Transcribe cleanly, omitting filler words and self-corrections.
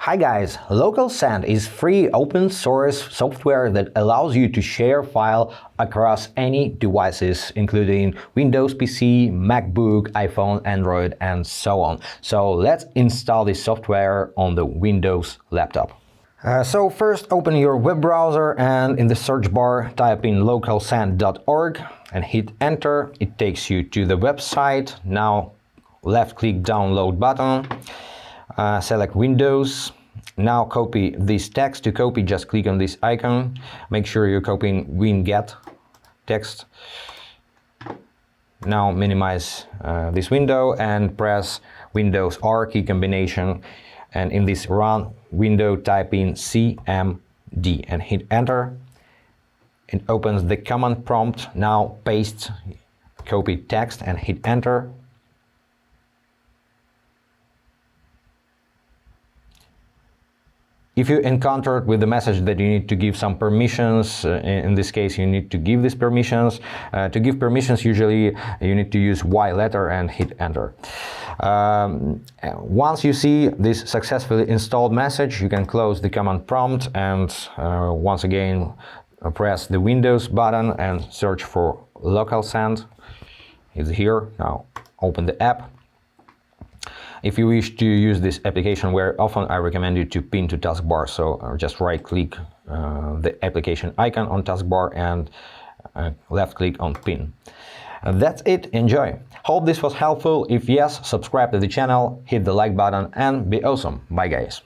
Hi guys, Localsend is free open source software that allows you to share file across any devices, including Windows PC, MacBook, iPhone, Android, and so on. So let's install this software on the Windows laptop. So first open your web browser and in the search bar type in localsend.org and hit enter. It takes you to the website. Now left click download button. Select Windows. Now copy this text. To copy, just click on this icon. Make sure you're copying winget text. Now minimize this window and press Windows R key combination. And in this run window, type in CMD and hit enter. It opens the command prompt. Now paste copied text and hit enter. If you encountered with the message that you need to give some permissions, in this case you need to give these permissions. To give permissions, usually you need to use Y letter and hit enter. Once you see this successfully installed message, you can close the command prompt and once again press the Windows button and search for Localsend. It's here. Now open the app. If you wish to use this application very often, I recommend you to pin to taskbar. So just right click the application icon on taskbar and left click on pin. That's it. Enjoy. Hope this was helpful. If yes, subscribe to the channel, hit the like button and be awesome. Bye guys.